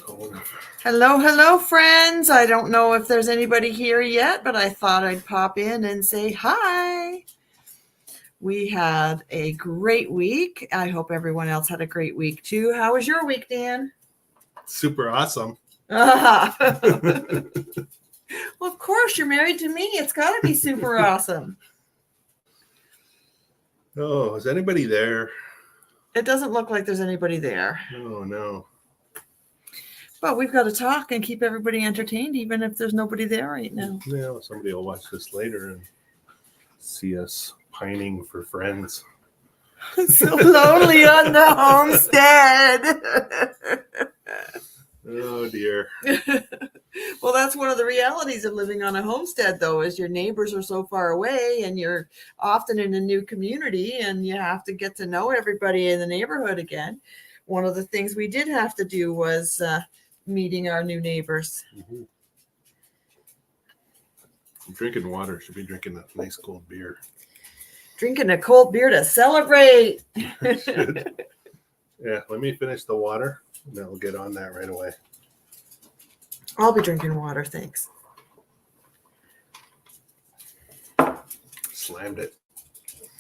Hello, friends. I don't know if there's anybody here yet, but I thought I'd pop in and say hi. We had a great week. I hope everyone else had a great week too. How was your week, Dan? Super awesome. Well, of course, you're married to me. It's got to be super awesome. Oh, is anybody there? It doesn't look like there's anybody there. Oh, no. But we've got to talk and keep everybody entertained, even if there's nobody there right now. Yeah, somebody will watch this later and see us pining for friends. So lonely on the homestead. Oh, dear. Well, that's one of the realities of living on a homestead, though, is your neighbors are so far away and you're often in a new community and you have to get to know everybody in the neighborhood again. One of the things we did have to do was meeting our new neighbors. Mm-hmm. I'm drinking water. Should be drinking a nice cold beer. Drinking a cold beer to celebrate. Yeah, let me finish the water and then we'll get on that right away. I'll be drinking water, thanks. Slammed it.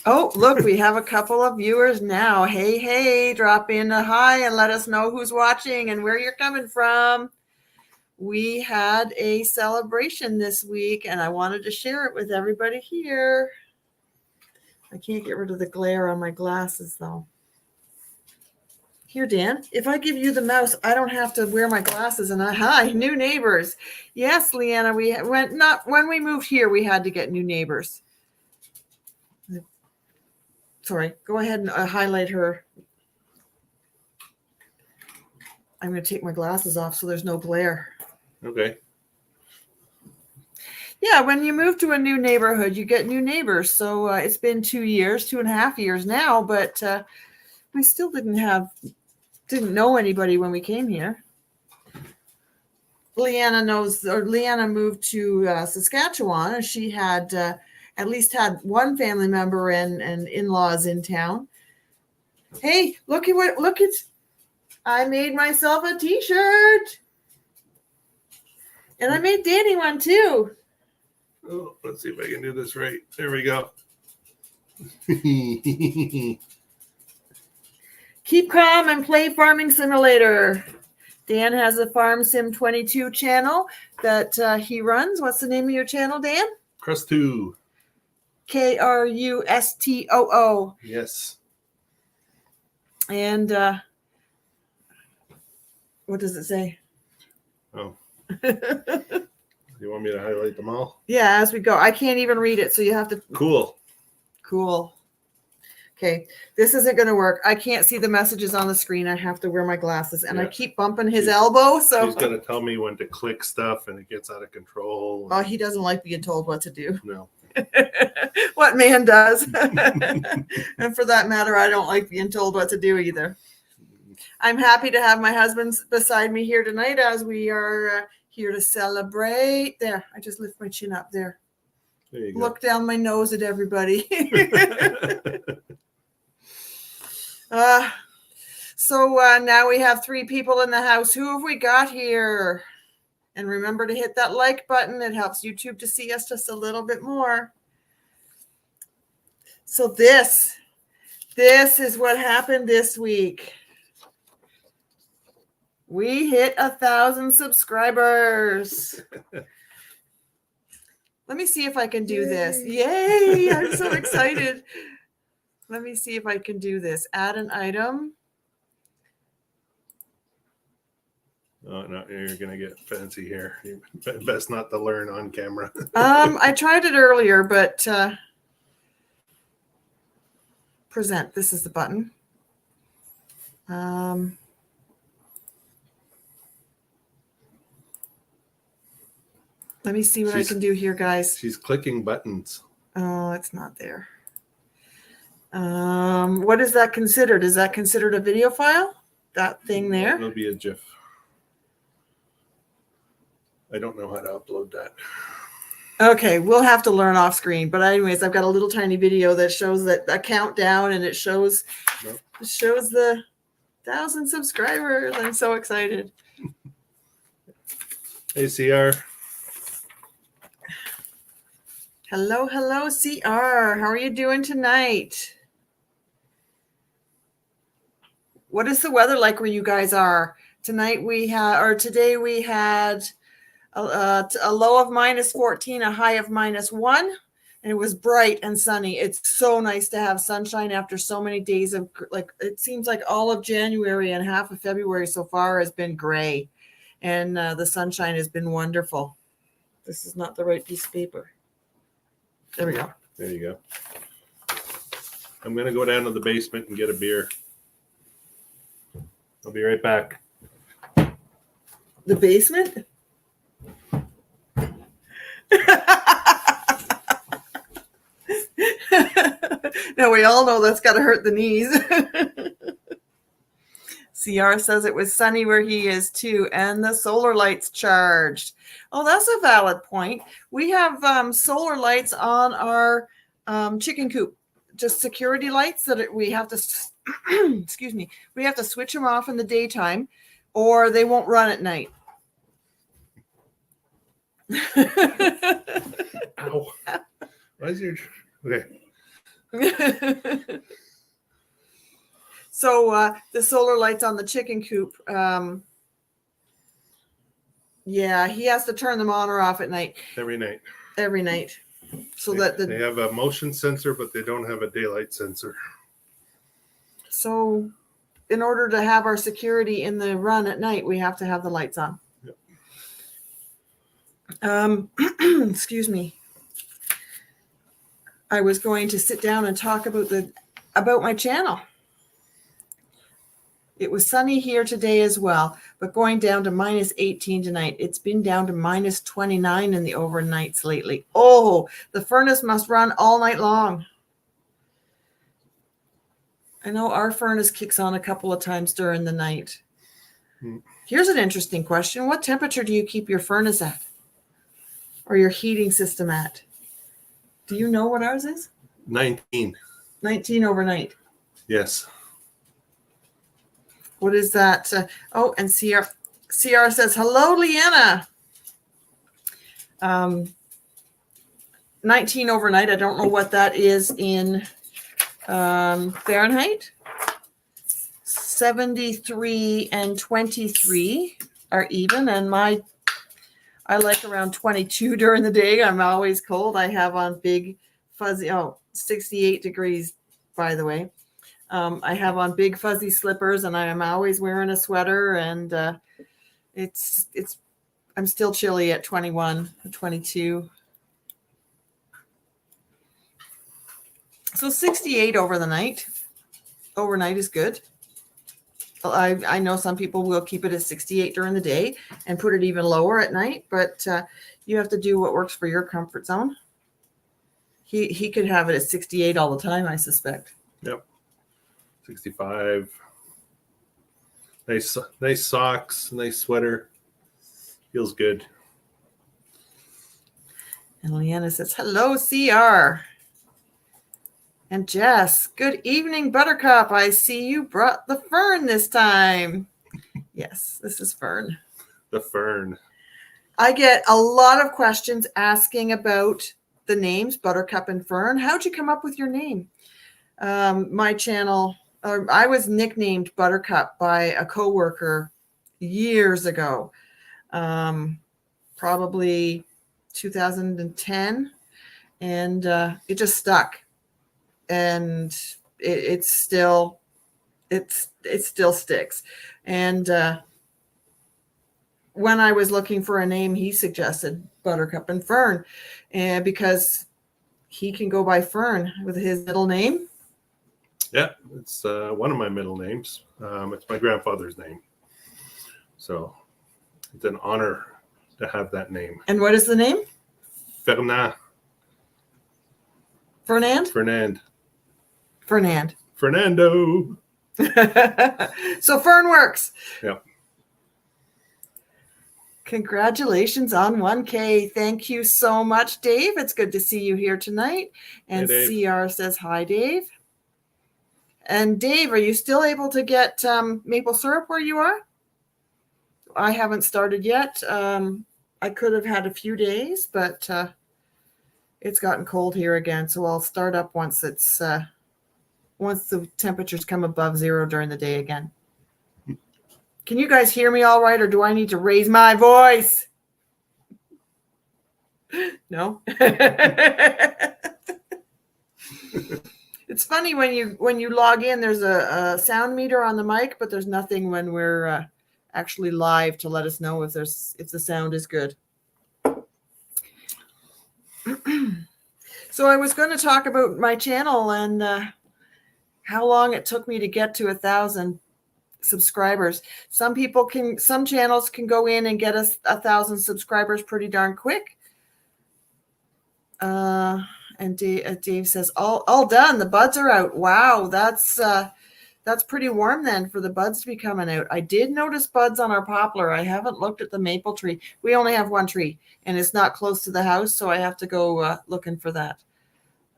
Oh, look, we have a couple of viewers now. Hey, drop in a hi and let us know who's watching and where you're coming from. We had a celebration this week and I wanted to share it with everybody here. I can't get rid of the glare on my glasses, though. Here, Dan, if I give you the mouse, I don't have to wear my glasses. And hi, new neighbors. Yes, Leanna, when we moved here, we had to get new neighbors. Sorry, go ahead and highlight her. I'm going to take my glasses off so there's no glare. Okay. Yeah, when you move to a new neighborhood, you get new neighbors. So it's been 2.5 years now, but we still didn't know anybody when we came here. Leanna moved to Saskatchewan, and she had at least had one family member and in-laws in town. Hey, look at I made myself a t-shirt. And I made Danny one too. Oh, let's see if I can do this right. There we go. Keep calm and play Farming Simulator. Dan has a Farm Sim 22 channel that he runs. What's the name of your channel, Dan? Krustoo. Krustoo. Yes. And what does it say? Oh. You want me to highlight them all? Yeah, as we go. I can't even read it, so you have to. Cool. Okay, this isn't going to work. I can't see the messages on the screen. I have to wear my glasses, and I keep bumping his elbow. So he's going to tell me when to click stuff, and it gets out of control. Oh, he doesn't like being told what to do. No. What man does? And for that matter, I don't like being told what to do either. I'm happy to have my husband beside me here tonight as we are here to celebrate. There, I just lift my chin up there. There you go. Look down my nose at everybody. So now we have 3 people in the house. Who have we got here? And remember to hit that like button. It helps YouTube to see us just a little bit more. So this is what happened this week. We hit 1,000 subscribers. Let me see if I can do this. Yay! I'm so excited. Let me see if I can do this. Add an item. Oh, no, you're going to get fancy here. Best not to learn on camera. I tried it earlier, but present. This is the button. Let me see what I can do here, guys. She's clicking buttons. Oh, it's not there. What is that considered? Is that considered a video file? That thing there? It'll be a GIF. I don't know how to upload that. Okay, we'll have to learn off screen. But anyways, I've got a little tiny video that shows that a countdown, and it shows the 1,000 subscribers. I'm so excited. Hey, CR. Hello, hello, CR. How are you doing tonight? What is the weather like where you guys are? Today we had a low of -14, a high of -1, and it was bright and sunny. It's so nice to have sunshine after so many days of, like, it seems like all of January and half of February so far has been gray, and the sunshine has been wonderful. This is not the right piece of paper. There we go. There you go. I'm going to go down to the basement and get a beer. I'll be right back. The basement? Now we all know that's got to hurt the knees. CR says it was sunny where he is too, and the solar lights charged. Oh, that's a valid point. We have solar lights on our chicken coop, just security lights that we have to, excuse me, we have to switch them off in the daytime or they won't run at night. Ow. Why is your... Okay. So the solar lights on the chicken coop, yeah, he has to turn them on or off at night. Every night. Every night. So They have a motion sensor, but they don't have a daylight sensor. So in order to have our security in the run at night, we have to have the lights on. Yep. Excuse me. I was going to sit down and talk about my channel. It was sunny here today as well, but going down to -18 tonight. It's been down to -29 in the overnights lately. Oh, the furnace must run all night long. I know our furnace kicks on a couple of times during the night. Here's an interesting question. What temperature do you keep your furnace at? Or your heating system at? Do you know what ours is? 19. 19 overnight. Yes. What is that? Oh, and CR says, hello, Leanna. 19 overnight. I don't know what that is in Fahrenheit. 73 and 23 are even. And I like around 22 during the day. I'm always cold. I have on big fuzzy, 68 degrees, by the way. I have on big fuzzy slippers and I am always wearing a sweater, and I'm still chilly at 21, 22. So 68 overnight is good. I know some people will keep it at 68 during the day and put it even lower at night, but you have to do what works for your comfort zone. He could have it at 68 all the time, I suspect. Yep. 65. Nice socks, nice sweater. Feels good. And Leanna says, hello, CR. And Jess, good evening, Buttercup. I see you brought the fern this time. Yes, this is Fern. The fern. I get a lot of questions asking about the names Buttercup and Fern. How'd you come up with your name? My channel, I was nicknamed Buttercup by a coworker years ago, probably 2010, and it just stuck, and it still sticks. And when I was looking for a name, he suggested Buttercup and Fern, and because he can go by Fern with his middle name. Yeah, it's one of my middle names. It's my grandfather's name. So it's an honor to have that name. And what is the name? Fernand. Fernand? Fernand. Fernando. So Fern works. Yep. Congratulations on 1K. Thank you so much, Dave. It's good to see you here tonight. And hey, CR says, hi, Dave. And Dave, are you still able to get maple syrup where you are? I haven't started yet. I could have had a few days, but it's gotten cold here again. So I'll start up once the temperatures come above 0 during the day again. Can you guys hear me all right, or do I need to raise my voice? No. It's funny when you log in, there's a sound meter on the mic, but there's nothing when we're actually live to let us know if the sound is good. So I was going to talk about my channel and how long it took me to get to 1,000 subscribers. Some channels can go in and get us 1,000 subscribers pretty darn quick. And Dave says, all done. The buds are out. Wow, that's pretty warm then for the buds to be coming out. I did notice buds on our poplar. I haven't looked at the maple tree. We only have one tree, and it's not close to the house, so I have to go looking for that.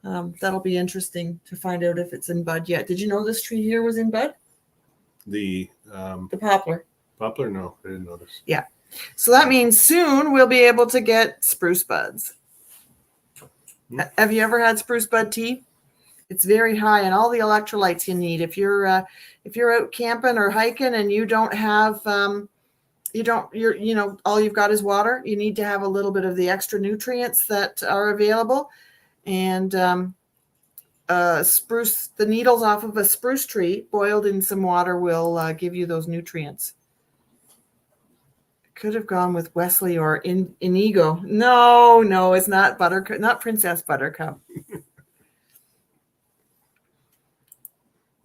That'll be interesting to find out if it's in bud yet. Did you know this tree here was in bud? The poplar. Poplar? No, I didn't notice. Yeah. So that means soon we'll be able to get spruce buds. Have you ever had spruce bud tea? It's very high in all the electrolytes you need. If you're out camping or hiking and you don't have all you've got is water, you need to have a little bit of the extra nutrients that are available. And the needles off of a spruce tree boiled in some water will give you those nutrients. Could have gone with Wesley or Inigo. No, it's not Buttercup, not Princess Buttercup.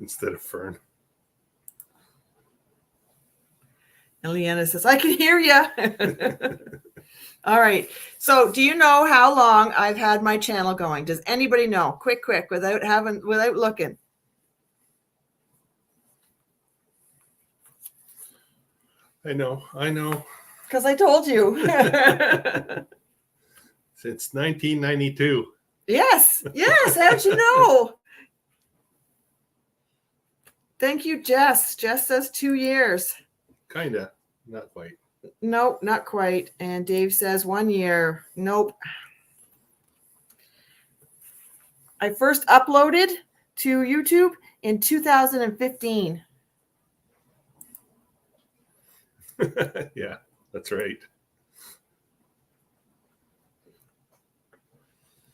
Instead of Fern. And Leanna says, I can hear you. All right. So do you know how long I've had my channel going? Does anybody know? Quick, without looking. I know. Because I told you. Since 1992. Yes. How'd you know? Thank you, Jess. Jess says 2 years. Kinda. Not quite. Nope, not quite. And Dave says 1 year. Nope. I first uploaded to YouTube in 2015. Yeah, that's right.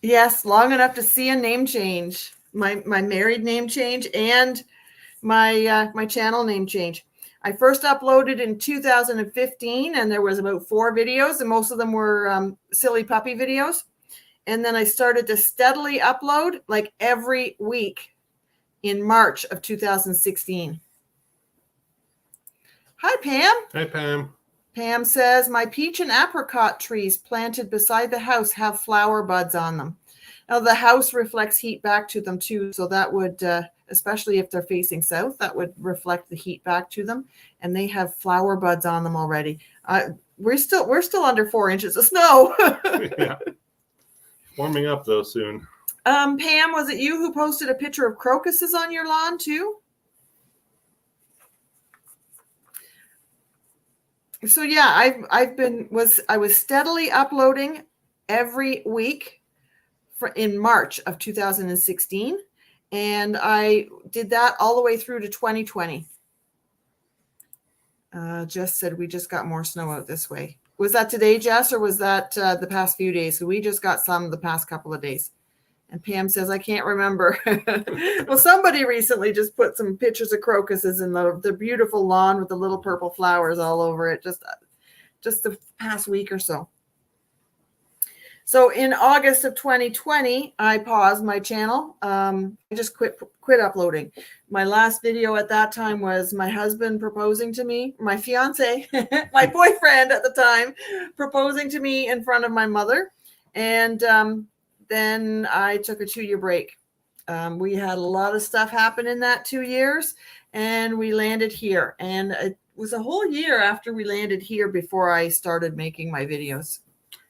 Yes, long enough to see a name change. My married name change and my channel name change. I first uploaded in 2015, and there was about 4 videos, and most of them were silly puppy videos. And then I started to steadily upload like every week in March of 2016. Hi, Pam. Hi, Pam. Pam says, my peach and apricot trees planted beside the house have flower buds on them. Now, the house reflects heat back to them, too. So that would, especially if they're facing south, that would reflect the heat back to them. And they have flower buds on them already. We're still under 4 inches of snow. Yeah. Warming up, though, soon. Pam, was it you who posted a picture of crocuses on your lawn, too? So yeah, I was steadily uploading every week in March of 2016, and I did that all the way through to 2020. Jess said we just got more snow out this way. Was that today, Jess, or was that the past few days? So we just got some the past couple of days. And Pam says, I can't remember. Well, somebody recently just put some pictures of crocuses in the beautiful lawn with the little purple flowers all over it, just the past week or so. So in August of 2020, I paused my channel. I just quit uploading. My last video at that time was my husband proposing to me, my fiance, my boyfriend at the time, proposing to me in front of my mother. And then I took a 2-year break. We had a lot of stuff happen in that 2 years, and we landed here. And it was a whole year after we landed here before I started making my videos.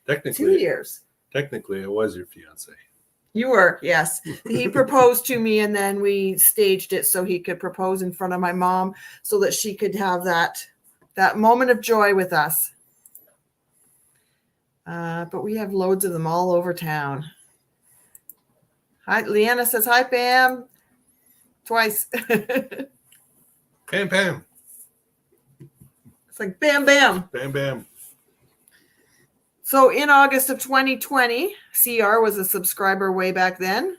Technically, 2 years. Technically, I was your fiance. You were, yes. He proposed to me, and then we staged it so he could propose in front of my mom so that she could have that moment of joy with us. But we have loads of them all over town. Hi, Leanna says, hi, Pam. Twice. It's Pam, Pam. like bam, bam. Bam, bam. So in August of 2020, CR was a subscriber way back then.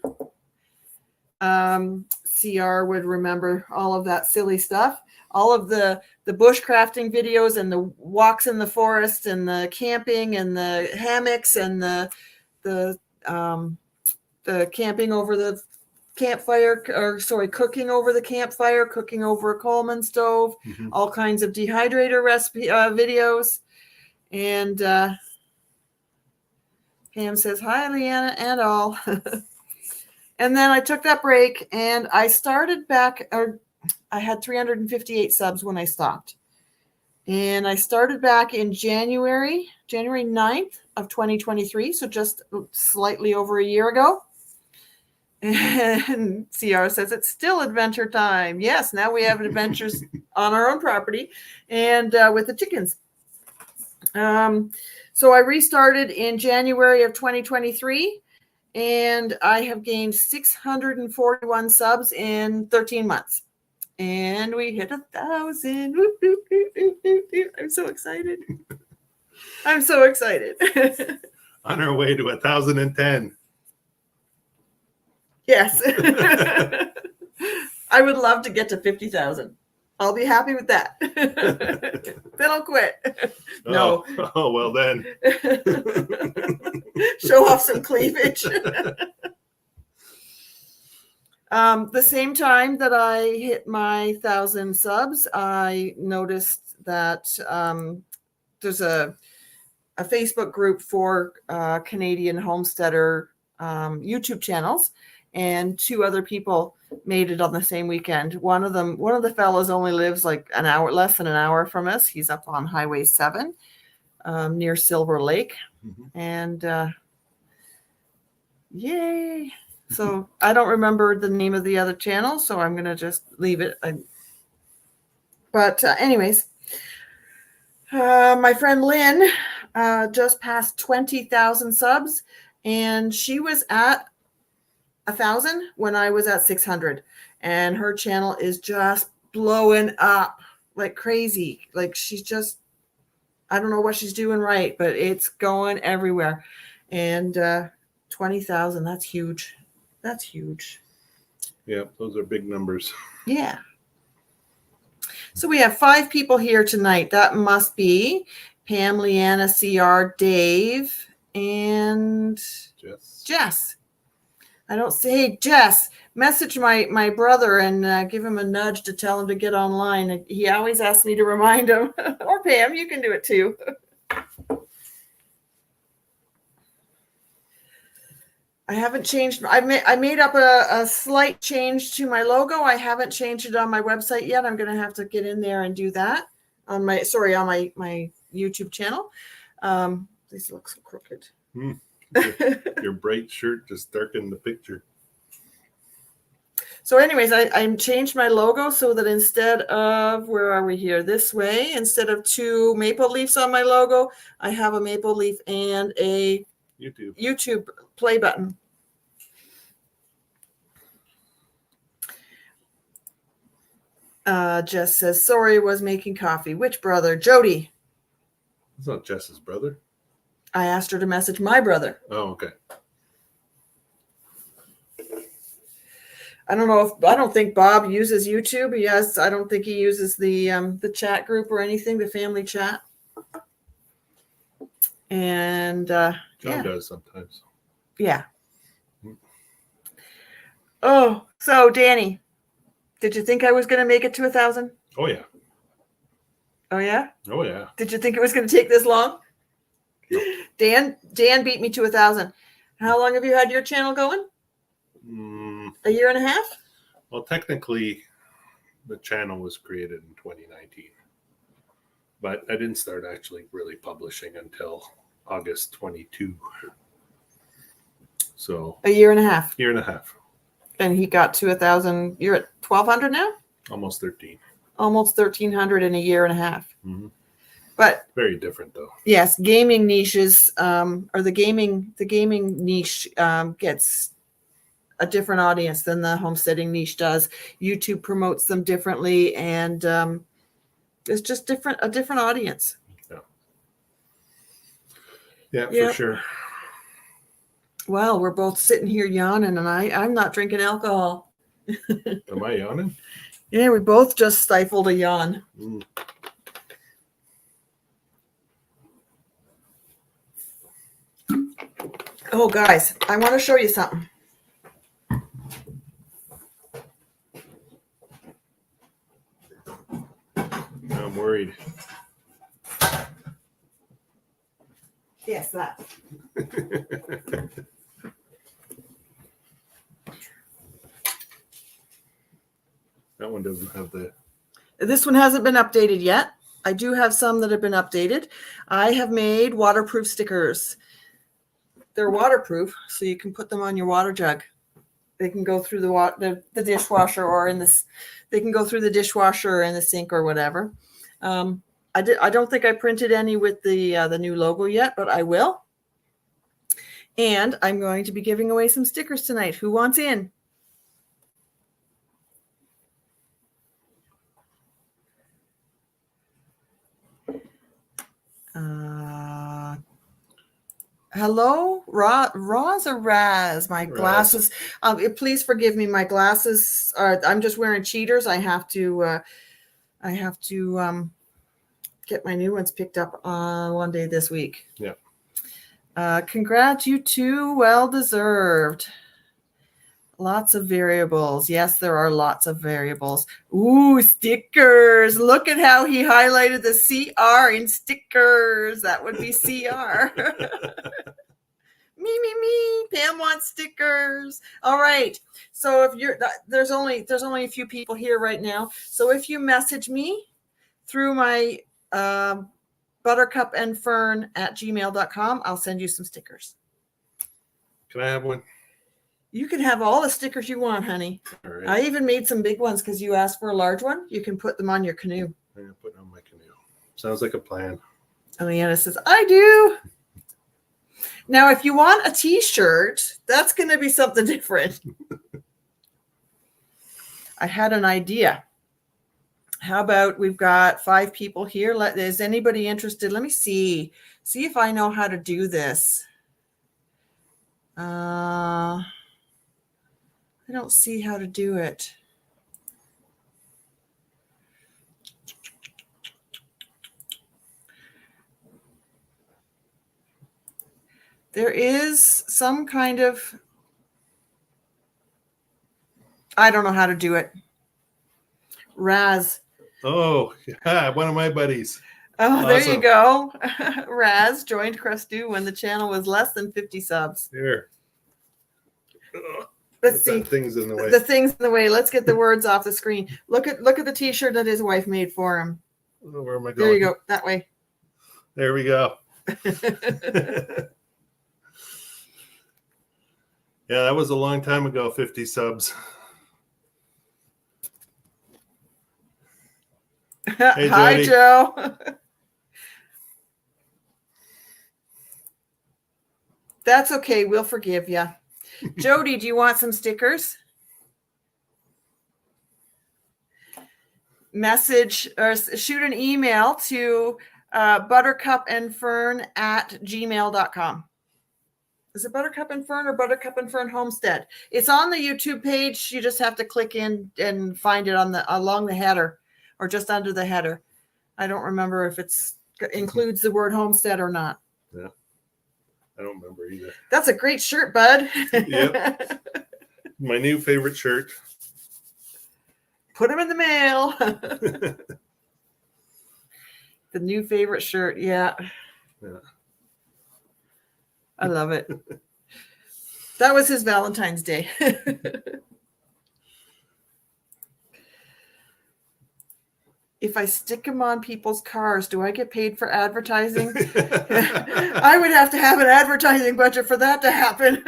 CR would remember all of that silly stuff. All of the bushcrafting videos and the walks in the forest and the camping and the hammocks and the camping over the campfire, or sorry, cooking over the campfire, cooking over a Coleman stove, all kinds of dehydrator recipe videos. And Pam says, hi, Leanna, and all. And then I took that break and I started back, or I had 358 subs when I stopped. And I started back in January 9th of 2023. So just slightly over a year ago. And CR says it's still adventure time. Yes, now we have adventures on our own property and with the chickens. So I restarted in January of 2023. And I have gained 641 subs in 13 months. And we hit 1,000. I'm so excited. I'm so excited. On our way to 1,010. Yes. I would love to get to 50,000. I'll be happy with that. Then I'll quit. No. Oh, well then. Show off some cleavage. The same time that I hit my 1,000 subs, I noticed that there's a Facebook group for Canadian homesteader YouTube channels, and 2 other people made it on the same weekend. One of the fellows only lives like less than an hour from us. He's up on Highway 7 near Silver Lake. And yay. So I don't remember the name of the other channel, so I'm going to just leave it. But anyways, my friend Lynn just passed 20,000 subs, and she was at 1,000 when I was at 600, and her channel is just blowing up like crazy. Like she's just, I don't know what she's doing right, but it's going everywhere. And 20,000, that's huge. That's huge. Yeah, those are big numbers. Yeah. So we have 5 people here tonight. That must be Pam, Leanna, CR, Dave, and Jess. I don't say, hey, Jess, message my brother and give him a nudge to tell him to get online. He always asks me to remind him. Or Pam, you can do it too. I haven't changed. I made up a slight change to my logo. I haven't changed it on my website yet. I'm going to have to get in there and do that on my YouTube channel. These look so crooked. Your bright shirt just darkened the picture. So anyways, I changed my logo so that instead of, where are we here? This way, instead of 2 maple leaves on my logo, I have a maple leaf and a YouTube play button. Jess says, sorry, was making coffee. Which brother? Jody. It's not Jess's brother. I asked her to message my brother. Oh, okay. I don't think Bob uses YouTube. Yes, I don't think he uses the chat group or anything, the family chat. And John does sometimes. Yeah. Oh, so Danny, did you think I was going to make it to 1,000? Oh yeah. Oh yeah. Oh yeah. Did you think it was going to take this long? No. Dan beat me to 1,000. How long have you had your channel going? A year and a half? Well, technically, the channel was created in 2019, but I didn't start actually really publishing until August 22. So a year and a half. Year and a half. And he got to 1,000. You're at 1,200 now? Almost 13. Almost 1,300 in a year and a half. Mm-hmm. But Very different though. yes, gaming niches, or the gaming niche gets a different audience than the homesteading niche does. YouTube promotes them differently, and it's just a different audience. Yeah, for Yep. sure. Well, we're both sitting here yawning, and I'm not drinking alcohol. Am I yawning? Yeah, we both just stifled a yawn. Mm. Oh, guys, I want to show you something. I'm worried. Yes, that. That one doesn't have the. This one hasn't been updated yet. I do have some that have been updated. I have made waterproof stickers. They're waterproof, so you can put them on your water jug. They can go through the dishwasher, or in this. They can go through the dishwasher and the sink or whatever. I don't think I printed any with the new logo yet, but I will. And I'm going to be giving away some stickers tonight. Who wants in? Hello, Roz or Raz? My glasses. Please forgive me. My glasses are. I'm just wearing cheaters. I have to get my new ones picked up one day this week. Yeah. Congrats, you two. Well deserved. Lots of variables. Yes, there are lots of variables. Ooh, stickers. Look at how he highlighted the CR in stickers. That would be CR. Me. Pam wants stickers. All right. So if you're there's only a few people here right now. So if you message me through my buttercupandfern@gmail.com, I'll send you some stickers. Can I have one? You can have all the stickers you want, honey. All right. I even made some big ones because you asked for a large one. You can put them on your canoe. I'm gonna put it on my canoe. Sounds like a plan. And Leanna says, I do. Now, if you want a t-shirt, that's going to be something different. I had an idea. How about we've got 5 people here. Is anybody interested? Let me see. See if I know how to do this. I don't see how to do it. There is some kind of, I don't know how to do it. Raz. Oh, yeah, one of my buddies. Oh, Awesome. There you go. Raz joined Crestu when the channel was less than 50 subs. Here. Let's see. Things in the way. The things in the way. Let's get the words off the screen. Look at the t-shirt that his wife made for him. Oh, where am I going? There you go. That way. There we go. Yeah, that was a long time ago, 50 subs. Hey, Hi, Jody. Joe. That's okay. We'll forgive you. Jody, do you want some stickers? Message or shoot an email to buttercupandfern@gmail.com. Is it Buttercup and Fern or Buttercup and Fern Homestead? It's on the YouTube page. You just have to click in and find it along the header or just under the header. I don't remember if it's includes the word homestead or not. Yeah, I don't remember either. That's a great shirt, bud. Yep. My new favorite shirt. Put them in the mail. The new favorite shirt. Yeah. I love it. That was his Valentine's Day. If I stick them on people's cars, do I get paid for advertising? I would have to have an advertising budget for that to happen.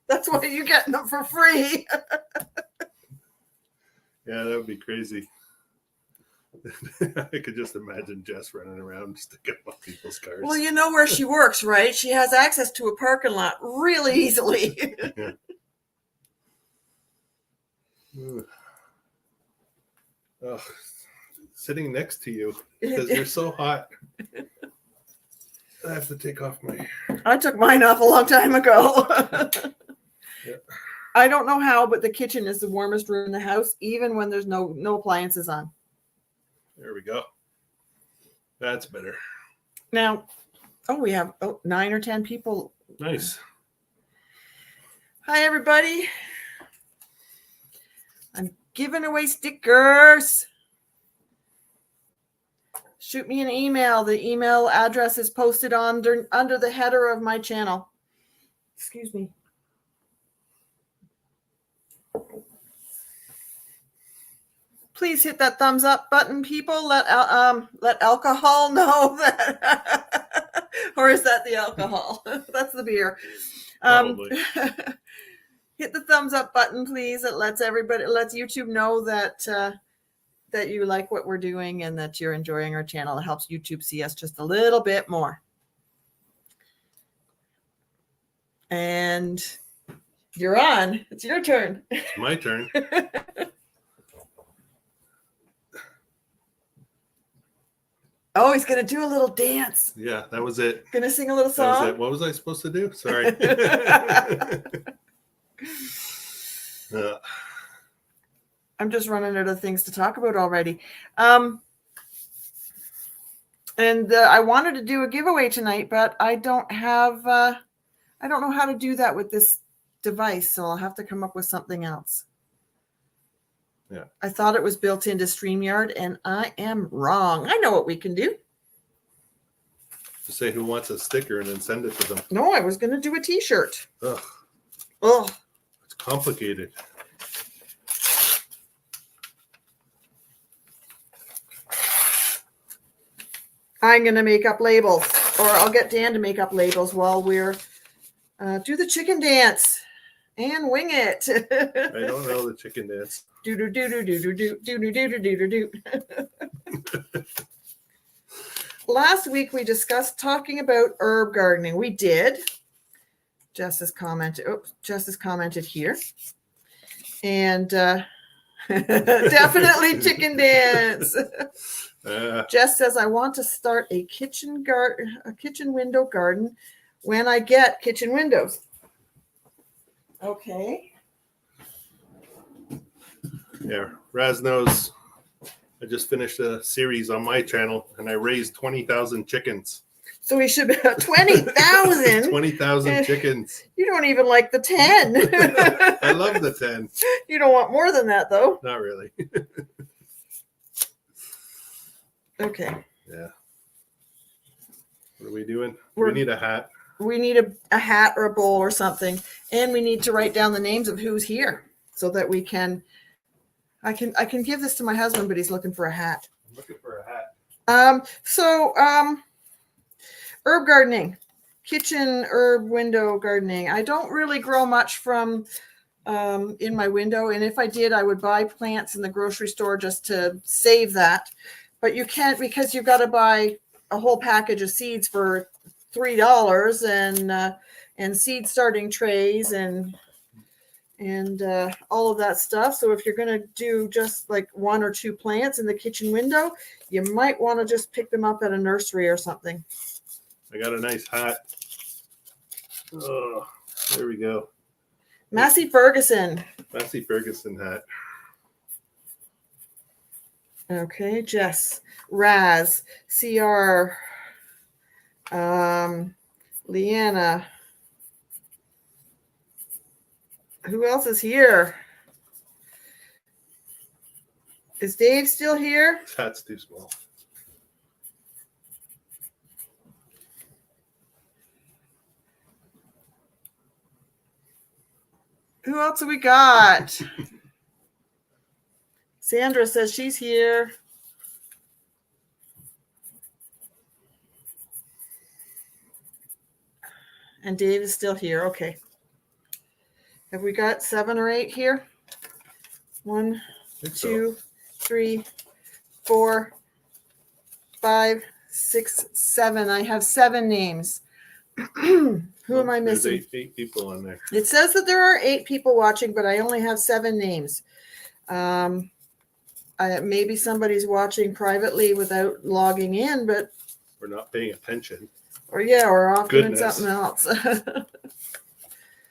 That's why you're getting them for free. Yeah, that would be crazy. I could just imagine Jess running around sticking up people's cars. Well, you know where she works, right? She has access to a parking lot really easily. Yeah. Ugh. Ugh. Sitting next to you because you're so hot. I have to take off my. I took mine off a long time ago. Yeah. I don't know how, but the kitchen is the warmest room in the house, even when there's no appliances on. There we go. That's better. Now, we have 9 or 10 people. Nice. Hi, everybody. I'm giving away stickers. Shoot me an email. The email address is posted under the header of my channel. Excuse me. Please hit that thumbs up button, people. Let alcohol know that, or is that the alcohol? That's the beer. Probably. Hit the thumbs up button, please. It lets YouTube know that that you like what we're doing and that you're enjoying our channel. It helps YouTube see us just a little bit more. And you're on. It's your turn. It's my turn. Oh, he's going to do a little dance. Yeah, that was it. Going to sing a little That was song. it. What was I supposed to do? Sorry. I'm just running out of things to talk about already. And I wanted to do a giveaway tonight, but I don't have, I don't know how to do that with this device. So I'll have to come up with something else. Yeah. I thought it was built into StreamYard and I am wrong. I know what we can do. Just say who wants a sticker and then send it to them. No, I was going to do a t-shirt. Ugh, Oh, it's complicated. I'm going to make up labels, or I'll get Dan to make up labels while we're do the chicken dance and wing it. I don't know the chicken dance. Do do do do do do do do do do do do do. Last week we discussed talking about herb gardening. We did. Jess has commented. Oh, Jess has commented here, and definitely chicken dance. Jess says, I want to start a kitchen window garden when I get kitchen windows. Okay. Yeah, Raz knows I just finished a series on my channel and I raised 20,000 chickens. So we should have 20,000. 20,000 chickens. You don't even like the 10. I love the 10. You don't want more than that, though. Not really. Okay. Yeah. What are we doing? We need a hat. We need a hat or a bowl or something. And we need to write down the names of who's here so that we can. I can give this to my husband, but he's looking for a hat. I'm looking for a hat. Herb gardening, kitchen herb window gardening. I don't really grow much from in my window. And if I did, I would buy plants in the grocery store just to save that. But you can't, because you've got to buy a whole package of seeds for $3 and seed starting trays and all of that stuff. So if you're going to do just like 1 or 2 plants in the kitchen window, you might want to just pick them up at a nursery or something. I got a nice hat. Oh, there we go. Massey Ferguson. Massey Ferguson hat. Okay, Jess, Raz, CR, Leanna. Who else is here? Is Dave still here? This hat's too small. Who else have we got? Sandra says she's here. And Dave is still here. Okay. Have we got 7 or 8 here? 1, 2, 3, 4, 5, 6, 7. I have 7 names. Who am I There's missing? eight people on there. It says that there are 8 people watching, but I only have 7 names. Maybe somebody's watching privately without logging in, but We're not paying attention. or off doing Goodness. something else.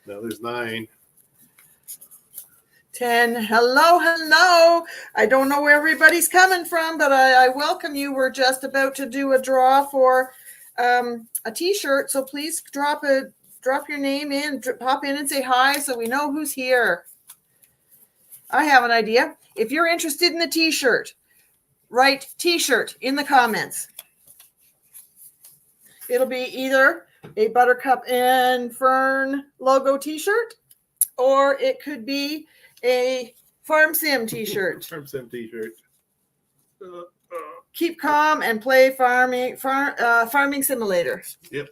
Now there's 9. 10. Hello. I don't know where everybody's coming from, but I welcome you. We're just about to do a draw for a t-shirt. So please drop your name in, pop in and say hi so we know who's here. I have an idea. If you're interested in the t-shirt, write t-shirt in the comments. It'll be either a Buttercup and Fern logo t-shirt, or it could be a Farm Sim t-shirt. Farm Sim t-shirt. Keep calm and play farming simulator. Yep.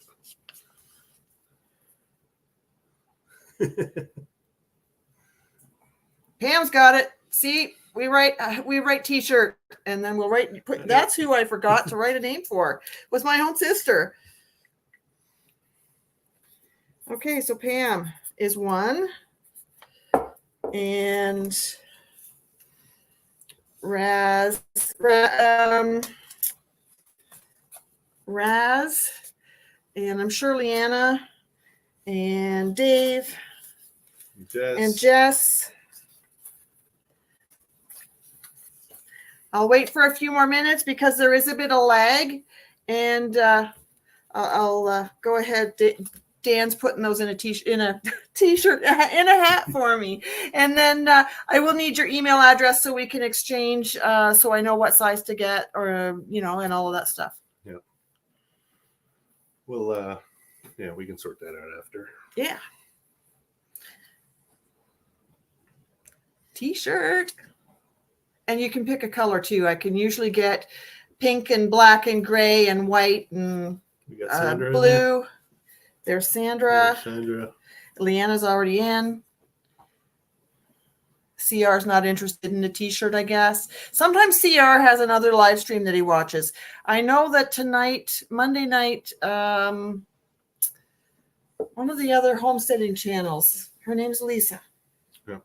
Pam's got it. See, we write t-shirt, and then we'll that's who I forgot to write a name for, was my own sister. Okay, so Pam is 1, and Raz, and I'm sure Leanna and Dave and Jess. I'll wait for a few more minutes because there is a bit of lag, and I'll go ahead. Dan's putting those in a t-shirt, in a hat for me, and then I will need your email address so we can exchange, so I know what size to get, or and all of that stuff. Yeah. Well, we can sort that out after. Yeah. T-shirt. And you can pick a color too. I can usually get pink and black and gray and white and We got Sandra blue. There's Sandra. Sandra. Leanna's already in. CR's not interested in the t-shirt, I guess. Sometimes CR has another live stream that he watches. I know that tonight, Monday night, one of the other homesteading channels, her name's Lisa. Yeah.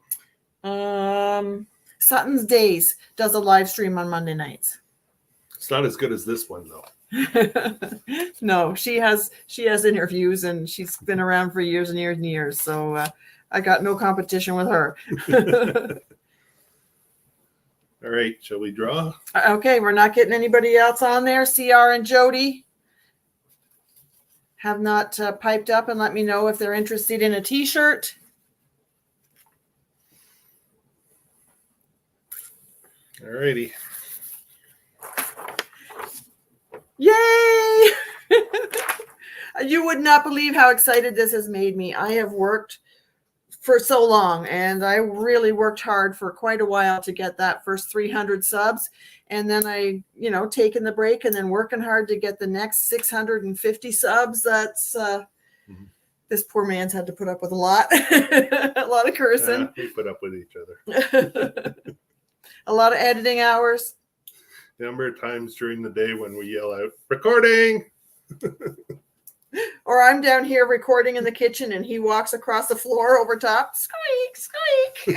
Sutton's Days does a live stream on Monday nights. It's not as good as this one though. No, she has interviews, and she's been around for years and years and years. So I got no competition with her. All right, shall we draw? Okay, we're not getting anybody else on there. CR and Jody have not piped up and let me know if they're interested in a t-shirt. All righty. Yay! You would not believe how excited this has made me. I have worked for so long, and I really worked hard for quite a while to get that first 300 subs. And then I, taking the break and then working hard to get the next 650 subs. That's this poor man's had to put up with a lot, a lot of cursing. We put up with each other. A lot of editing hours. The number of times during the day when we yell out, recording! Or I'm down here recording in the kitchen and he walks across the floor over top. Squeak, squeak.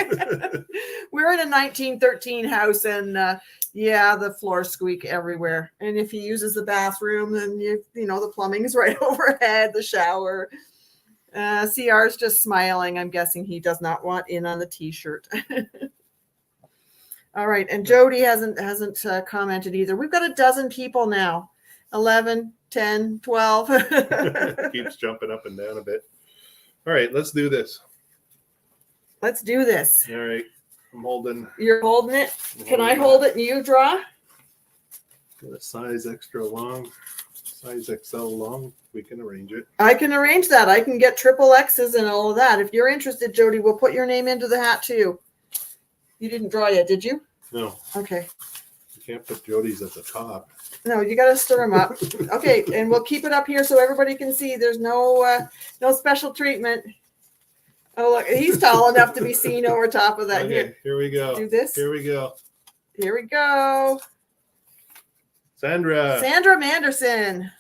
We're in a 1913 house, and the floors squeak everywhere. And if he uses the bathroom, then the plumbing is right overhead, the shower. CR's just smiling. I'm guessing he does not want in on the t-shirt. All right, and Jody hasn't commented either. We've got a dozen people now. 11, 10, 12. Keeps jumping up and down a bit. All right, let's do this. Let's do this. All right, I'm holding. You're holding it? Can I hold it and you draw? Got a size extra long, size XL long. We can arrange it. I can arrange that. I can get triple X's and all of that. If you're interested, Jody, we'll put your name into the hat too. You didn't draw yet, did you? No. Okay. You can't put Jody's at the top. No, you got to stir them up. Okay, and we'll keep it up here so everybody can see. There's no special treatment. Oh, look, he's tall enough to be seen over top of that. Okay, here we go. Do this. Here we go. Here we go. Sandra. Sandra Manderson.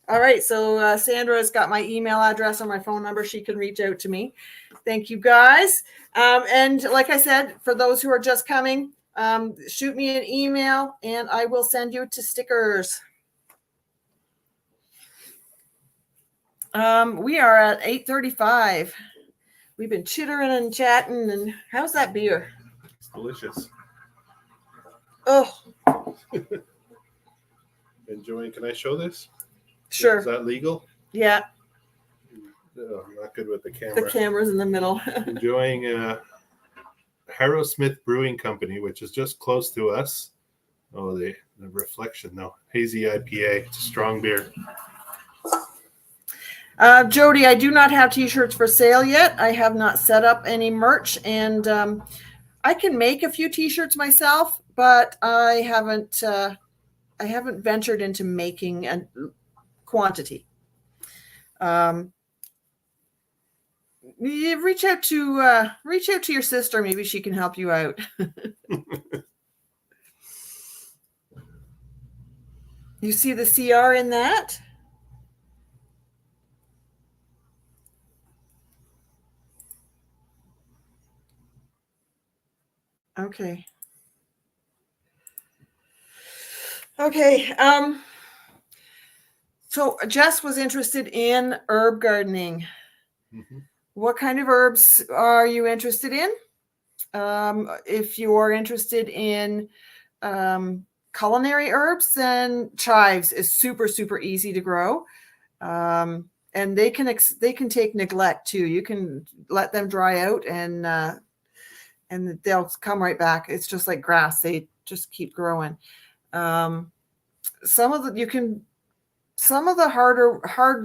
All right, so Sandra's got my email address or my phone number. She can reach out to me. Thank you, guys. And like I said, for those who are just coming, shoot me an email and I will send you to stickers. We are at 8:35. We've been chittering and chatting. And how's that beer? It's delicious. Oh, Enjoying. Can I show this? sure. Is that legal? Yeah, Oh, I'm not good with the the camera. camera's in the middle. Enjoying Harrowsmith Brewing Company, which is just close to us. Oh, the reflection, no. Hazy IPA. It's a strong beer. Jody, I do not have t-shirts for sale yet. I have not set up any merch, and I can make a few t-shirts myself, but I haven't ventured into making a quantity. You reach out to your sister. Maybe she can help you out. You see the CR in that? Okay. Okay. So Jess was interested in herb gardening. Mhm. What kind of herbs are you interested in? If you are interested in culinary herbs, then chives is super, super easy to grow. And they can take neglect too. You can let them dry out and they'll come right back. It's just like grass. They just keep growing. Some of the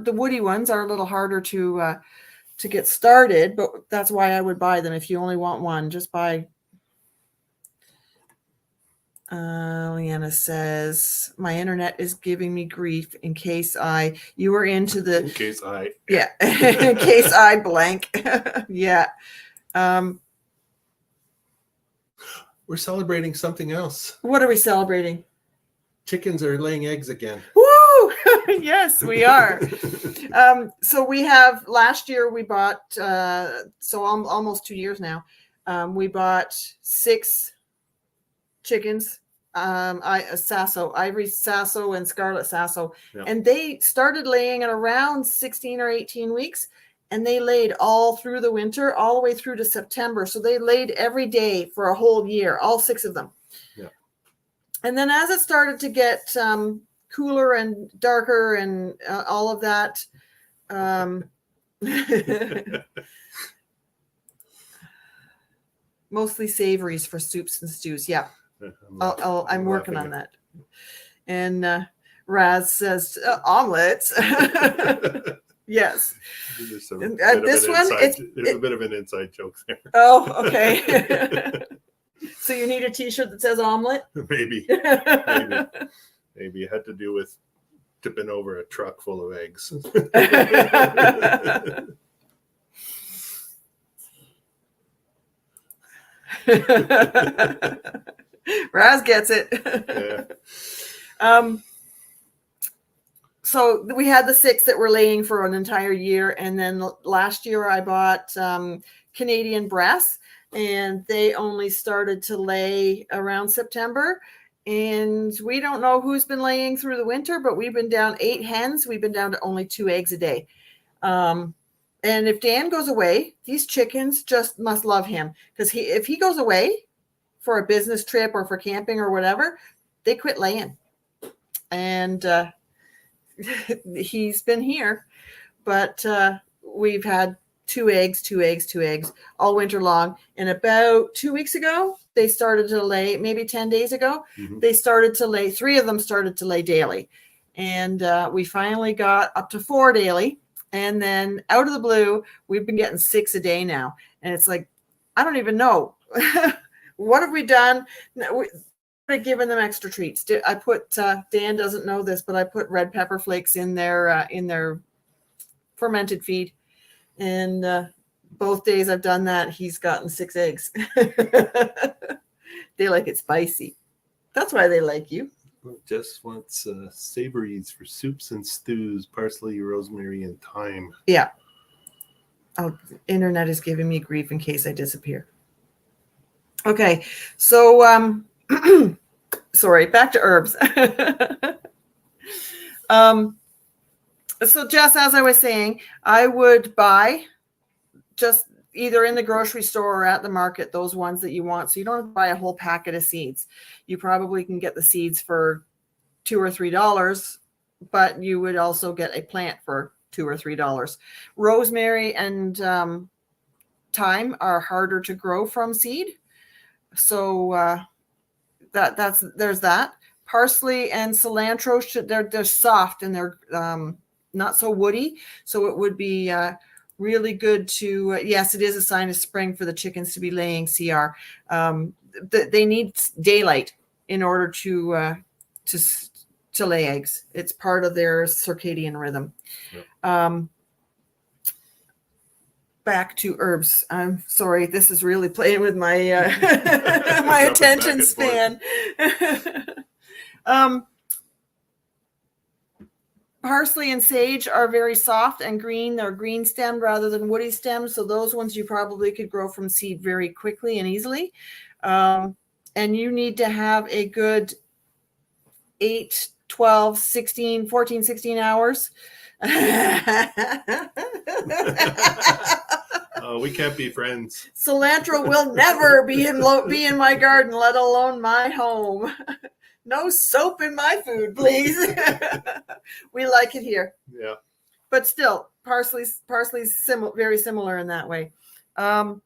the woody ones are a little harder to get started, but that's why I would buy them. If you only want one, just buy. Leanna says, my internet is giving me grief in case you were into the, In case I. yeah, in case I blank. Yeah. We're celebrating something else. What are we celebrating? Chickens are laying eggs again. Woo! Yes, we are. So we have, last year we bought, almost 2 years now. We bought 6 chickens, Ivory Sasso and Scarlet Sasso. Yeah. And they started laying at around 16 or 18 weeks. And they laid all through the winter, all the way through to September. So they laid every day for a whole year, all 6 of them. Yeah. And then as it started to get cooler and darker and all of that, mostly savories for soups and stews. Yeah, I'm working on that. And Raz says omelets. Yes. There's There's a bit of an inside joke there. Oh, okay. So you need a t-shirt that says omelet? Maybe. Maybe it had to do with tipping over a truck full of eggs. Raz gets it. Yeah. So we had the 6 that were laying for an entire year. And then last year I bought Canadian Bress, and they only started to lay around September. And we don't know who's been laying through the winter, but we've been down 8 hens. We've been down to only 2 eggs a day. And if Dan goes away, these chickens just must love him, because if he goes away for a business trip or for camping or whatever, they quit laying. And he's been here, but we've had 2 eggs all winter long. And about 2 weeks ago, they started to lay, maybe 10 days ago, they started to lay, 3 of them started to lay daily. And we finally got up to 4 daily. And then out of the blue, we've been getting 6 a day now. And it's like, I don't even know. What have we done? Giving them extra treats. I put, Dan doesn't know this, but I put red pepper flakes in their fermented feed. And both days I've done that, he's gotten 6 eggs. They like it spicy. That's why they like you. Just wants savories for soups and stews, parsley, rosemary, and thyme. Yeah. Oh, internet is giving me grief in case I disappear. Okay, so sorry, back to herbs. So Jess, as I was saying, I would buy just either in the grocery store or at the market those ones that you want. So you don't have to buy a whole packet of seeds. You probably can get the seeds for $2 or $3, but you would also get a plant for $2 or $3. Rosemary and thyme are harder to grow from seed, so there's that. Parsley and cilantro they're soft and they're not so woody, so it would be really good to yes, it is a sign of spring for the chickens to be laying. CR, they need daylight in order to lay eggs. It's part of their circadian rhythm. Yep. Back to herbs. I'm sorry, this is really playing with my my attention span. Parsley and sage are very soft and green. They're green stemmed rather than woody stemmed. So those ones you probably could grow from seed very quickly and easily. And you need to have a good 8, 12, 16, 14, 16 hours. Oh, we can't be friends. Cilantro will never be in my garden, let alone my home. No soap in my food, please. We like it here. Yeah. But still, parsley's very similar in that way. You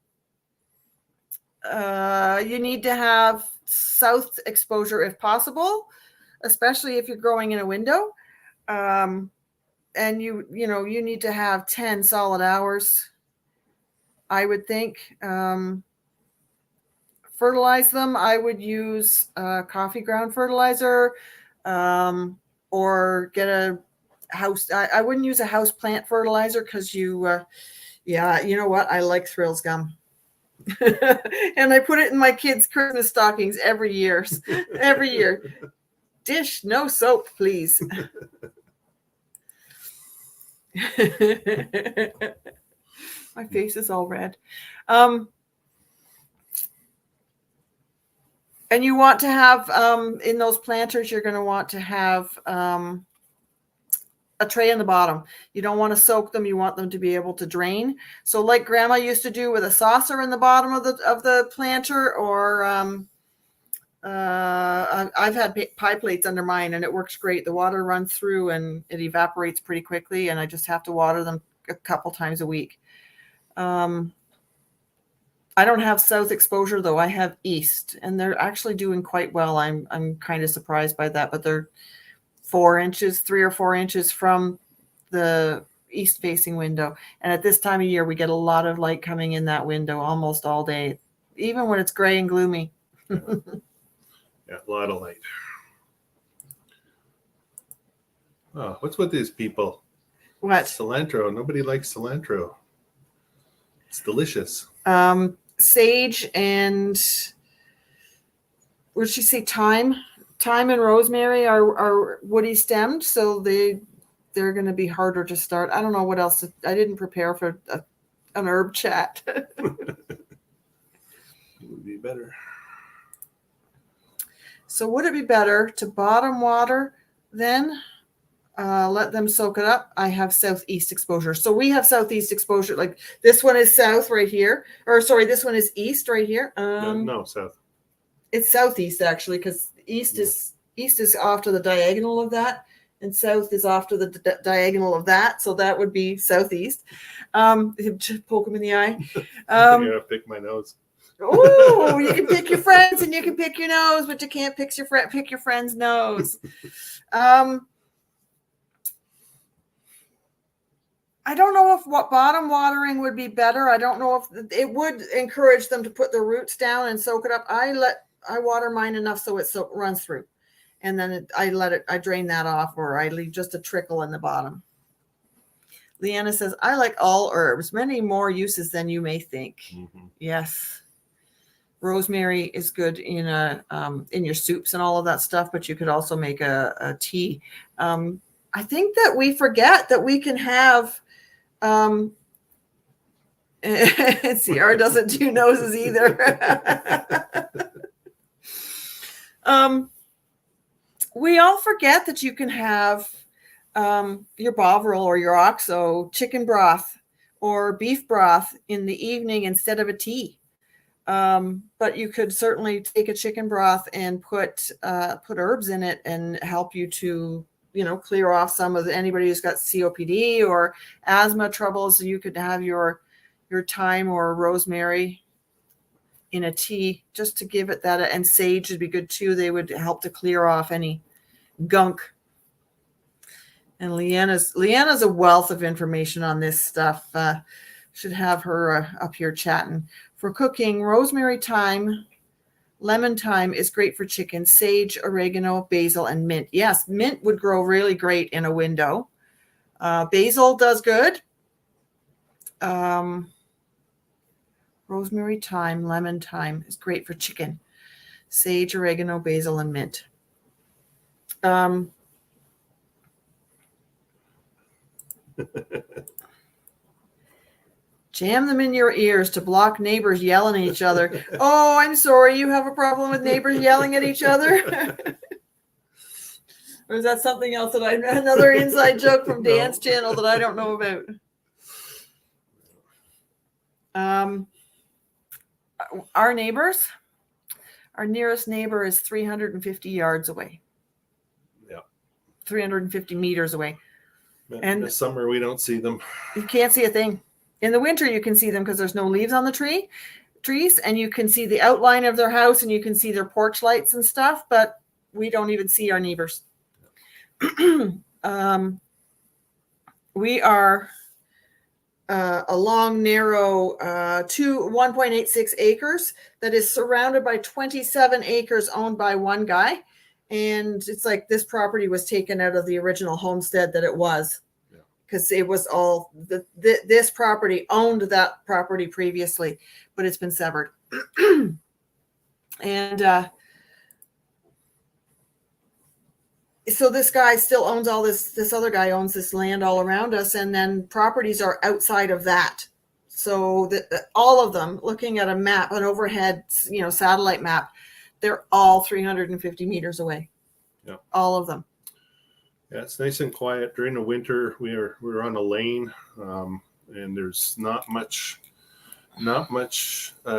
need to have south exposure if possible, especially if you're growing in a window. And you need to have 10 solid hours, I would think. Fertilize them. I would use coffee ground fertilizer, or get a house. I wouldn't use a house plant fertilizer because you know what? I like Thrills gum. And I put it in my kids' Christmas stockings every year. Every year. Dish, no soap, please. My face is all red. And you want to have, in those planters, you're going to want to have a tray in the bottom. You don't want to soak them. You want them to be able to drain. So like Grandma used to do with a saucer in the bottom of the planter, or I've had pie plates under mine, and it works great. The water runs through and it evaporates pretty quickly, and I just have to water them a couple times a week. I don't have south exposure though. I have east, and they're actually doing quite well. I'm kind of surprised by that, but they're 3 or 4 inches from the east facing window. And at this time of year, we get a lot of light coming in that window almost all day, even when it's gray and gloomy. Yeah, a lot of light. Oh, what's with these people? What? Cilantro. Nobody likes cilantro. It's delicious. Sage and what did she say? Thyme and rosemary are woody stemmed, so they're going to be harder to start. I don't know what else. I didn't prepare for an herb chat. It would be better. So would it be better to bottom water then? Let them soak it up. I have southeast exposure. So we have southeast exposure. Like this one is south right here. Or sorry, this one is east right here. No, south. It's southeast actually, because east is off to the diagonal of that, and south is off to the diagonal of that. So that would be southeast. Poke him in the eye. I'm gonna pick my nose. Oh, you can pick your friends and you can pick your nose, but you can't pick your friend's nose. I don't know if bottom watering would be better. I don't know if it would encourage them to put their roots down and soak it up. I water mine enough so it runs through, and then I drain that off, or I leave just a trickle in the bottom. Leanna says, I like all herbs, many more uses than you may think. Mm-hmm. Yes. Rosemary is good in in your soups and all of that stuff, but you could also make a tea. I think that we forget that we can have. CR doesn't do noses either. We all forget that you can have your Bovril or your OXO chicken broth or beef broth in the evening instead of a tea. But you could certainly take a chicken broth and put herbs in it and help you to, clear off some of anybody who's got COPD or asthma troubles. You could have your thyme or rosemary in a tea just to give it that, and sage would be good too. They would help to clear off any gunk. And Leanna's a wealth of information on this stuff. Should have her up here chatting. For cooking, rosemary, thyme, lemon thyme is great for chicken. Sage, oregano, basil, and mint. Yes, mint would grow really great in a window. Basil does good. Rosemary, thyme, lemon thyme is great for chicken. Sage, oregano, basil, and mint. Jam them in your ears to block neighbors yelling at each other. Oh, I'm sorry. You have a problem with neighbors yelling at each other? Or is that something else another inside joke from Dan's channel that I don't know about? Our nearest neighbor is 350 yards away. Yeah. 350 meters away. And in the summer, we don't see them. You can't see a thing. In the winter, you can see them because there's no leaves on the trees, and you can see the outline of their house, and you can see their porch lights and stuff, but we don't even see our neighbors. We are a long, narrow 1.86 acres that is surrounded by 27 acres owned by one guy. And it's like this property was taken out of the original homestead that it was, because it was all this property owned that property previously, but it's been severed. And so this guy still owns all this other guy owns this land all around us, and then properties are outside of that. So all of them, looking at a map, an overhead satellite map, they're all 350 meters away. Yeah, all of them. Yeah, it's nice and quiet during the winter. We're on a lane, and there's not much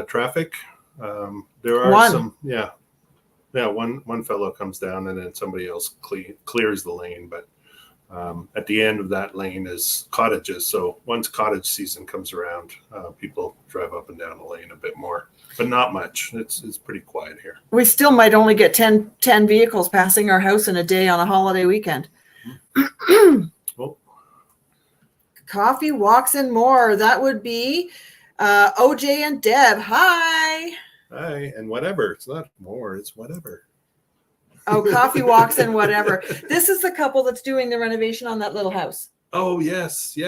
traffic. There are some, one fellow comes down, and then somebody else clears the lane. But at the end of that lane is cottages. So once cottage season comes around, people drive up and down the lane a bit more, but not much. It's pretty quiet here. We still might only get 10 vehicles passing our house in a day on a holiday weekend. Oh. Coffee, walks, and more. That would be OJ and Deb. Hi. Hi, and whatever. It's not more, it's whatever. Oh, coffee, walks, and whatever. This is the couple that's doing the renovation on that little house. Oh, yes. We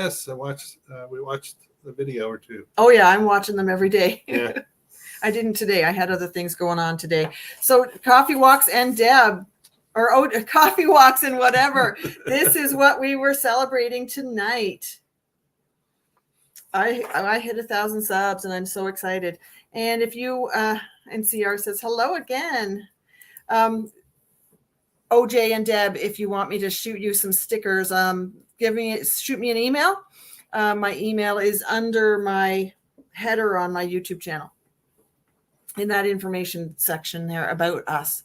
watched the video or two. Oh, yeah, I'm watching them every day. Yeah. I didn't today. I had other things going on today. So coffee, walks, and Deb, or coffee, walks, and whatever. This is what we were celebrating tonight. I hit 1,000 subs, and I'm so excited. And if you, and CR says, hello again. OJ and Deb, if you want me to shoot you some stickers, shoot me an email. My email is under my header on my YouTube channel, in that information section there about us.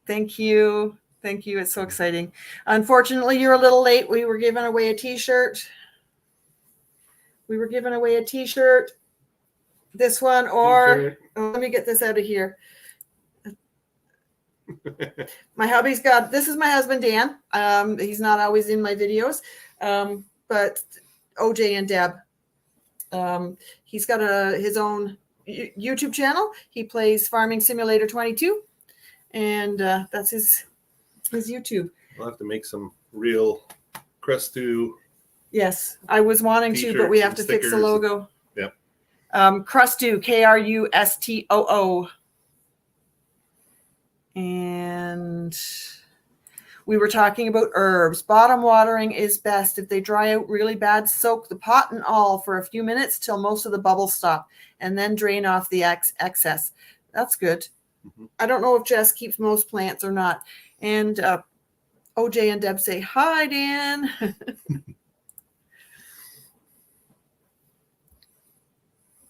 Thank you. It's so exciting. Unfortunately, you're a little late. We were giving away a t-shirt. This one, or let me get this out of here. My hubby's got, this is my husband, Dan. He's not always in my videos, but OJ and Deb. He's got his own YouTube channel. He plays Farming Simulator 22, and that's his YouTube. We'll have to make some real Crestu. Yes, I was wanting to, but we have to fix the logo. Yep. Crustoo, Krustoo. And we were talking about herbs. Bottom watering is best. If they dry out really bad, soak the pot and all for a few minutes till most of the bubbles stop, and then drain off the excess. That's good. Mm-hmm. I don't know if Jess keeps most plants or not. And OJ and Deb say, hi, Dan.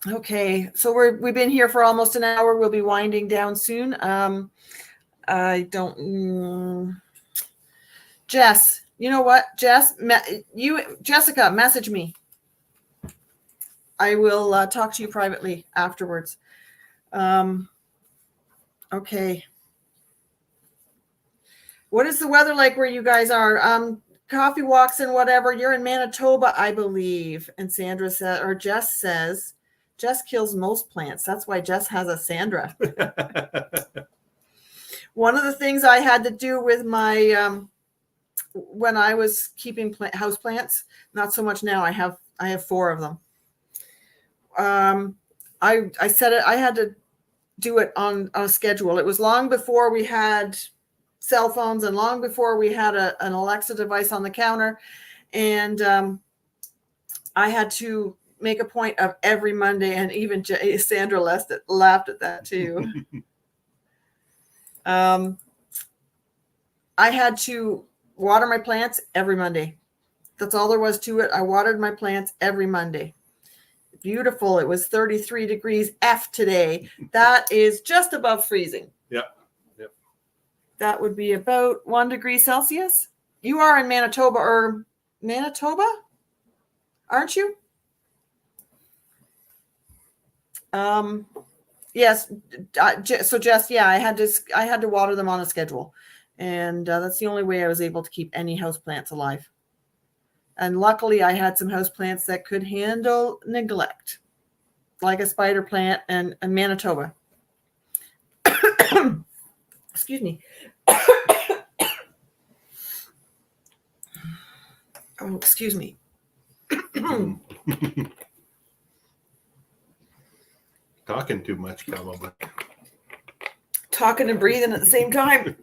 Okay, so we've been here for almost an hour. We'll be winding down soon. I don't. Jess, you know what? Jessica, message me. I will talk to you privately afterwards. Okay. What is the weather like where you guys are? Coffee walks and whatever. You're in Manitoba, I believe. And Sandra said, or Jess says, Jess kills most plants. That's why Jess has a Sandra. One of the things I had to do with my when I was keeping house plants, not so much now. I have 4 of them. I said it. I had to do it on a schedule. It was long before we had cell phones and long before we had an Alexa device on the counter, and I had to make a point of every Monday, and even Sandra laughed at that too. I had to water my plants every Monday. That's all there was to it. I watered my plants every Monday. Beautiful. It was 33 degrees F today. That is just above freezing. Yep. That would be about 1 degree Celsius. You are in Manitoba, aren't you? Yes. So Jess, yeah, I had to water them on a schedule, and that's the only way I was able to keep any houseplants alive. And luckily, I had some houseplants that could handle neglect, like a spider plant and Manitoba. Excuse me. Oh, excuse me. Talking too much, probably. Talking and breathing at the same time.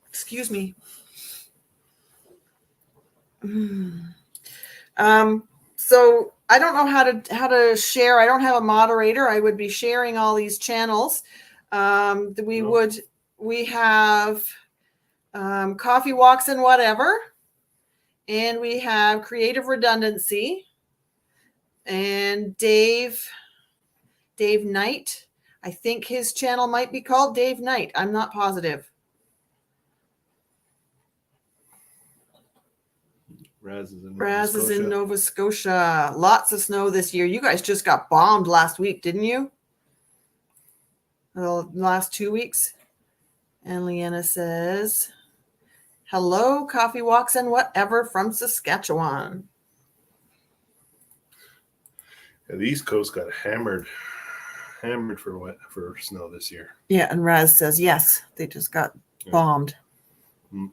Excuse me. So I don't know how to share. I don't have a moderator. I would be sharing all these channels. We have Coffee Walks and Whatever, and we have Creative Redundancy, and Dave Knight. I think his channel might be called Dave Knight. I'm not positive. Raz is in Nova Scotia. Lots of snow this year. You guys just got bombed last week, didn't you? The last 2 weeks. And Leanna says, hello, Coffee Walks and Whatever from Saskatchewan. Yeah, the East Coast got hammered for snow this year. Yeah, and Raz says, yes, they just got bombed. Mm.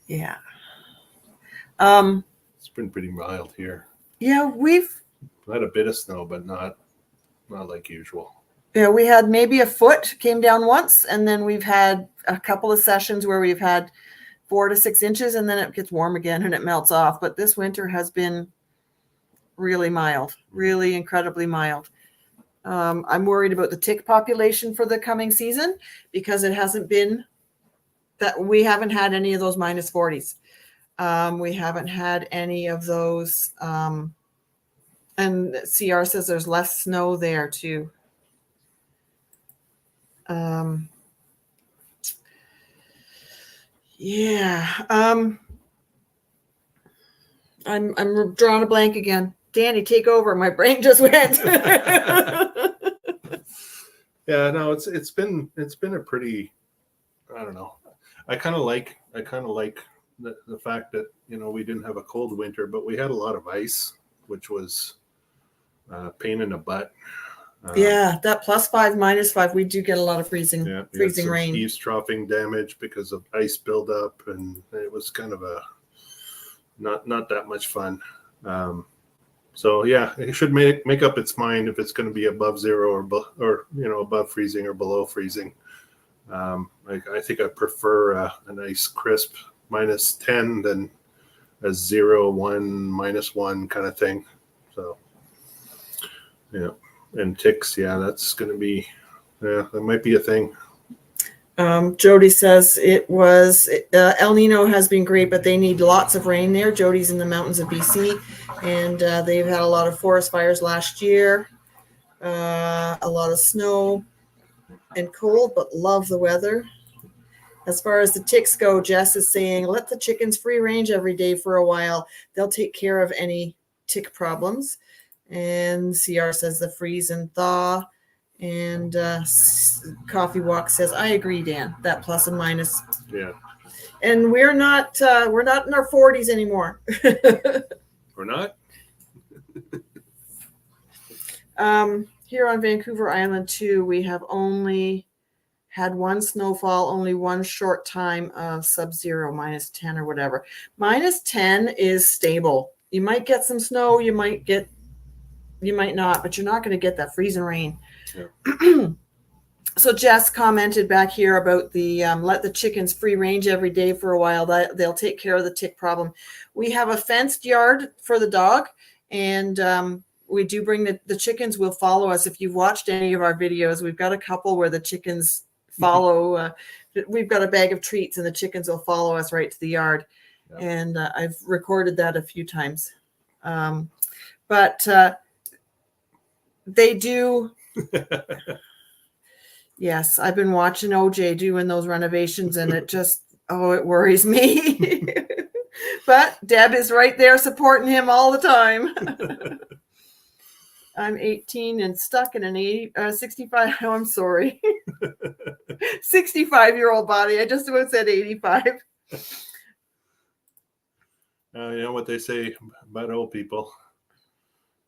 Yeah. It's been pretty mild here. Yeah, we've had a bit of snow, but not like usual. Yeah, we had maybe a foot came down once, and then we've had a couple of sessions where we've had 4 to 6 inches, and then it gets warm again and it melts off. But this winter has been really mild, really incredibly mild. I'm worried about the tick population for the coming season because it hasn't been that we haven't had any of those minus 40s. We haven't had any of those. And CR says there's less snow there too. Yeah. I'm drawing a blank again. Danny, take over. My brain just went. Yeah, no, it's been a pretty, I don't know. I kind of like the fact that, we didn't have a cold winter, but we had a lot of ice, which was pain in the butt. Yeah, that +5, -5, we do get a lot of freezing rain. Eavesdropping damage because of ice buildup, and it was kind of a not that much fun. So yeah, it should make up its mind if it's going to be above zero or above freezing or below freezing. I think I prefer a nice crisp -10 than a 0, 1, -1 kind of thing. So yeah, and ticks, yeah, that's going to be that might be a thing. Jody says it was El Nino has been great, but they need lots of rain there. Jody's in the mountains of BC, and they've had a lot of forest fires last year, a lot of snow and cold, but love the weather. As far as the ticks go, Jess is saying, let the chickens free range every day for a while. They'll take care of any tick problems. And CR says the freeze and thaw. And Coffee Walk says, I agree, Dan, that plus and minus. Yeah. And we're not in our 40s anymore. We're not? Here on Vancouver Island, too, we have only had one snowfall, only one short time of sub-zero, -10 or whatever. -10 is stable. You might get some snow, you might not, but you're not going to get that freezing rain. Yeah. So Jess commented back here about the let the chickens free range every day for a while. They'll take care of the tick problem. We have a fenced yard for the dog, and we do bring the chickens will follow us. If you've watched any of our videos, we've got a couple where the chickens follow. We've got a bag of treats, and the chickens will follow us right to the yard. Yep. And I've recorded that a few times. But they do. Yes, I've been watching OJ doing those renovations, and it just, it worries me. But Deb is right there supporting him all the time. I'm 18 and stuck in an 65. Oh, I'm sorry. 65-year-old body. I just about said 85. You know what they say about old people?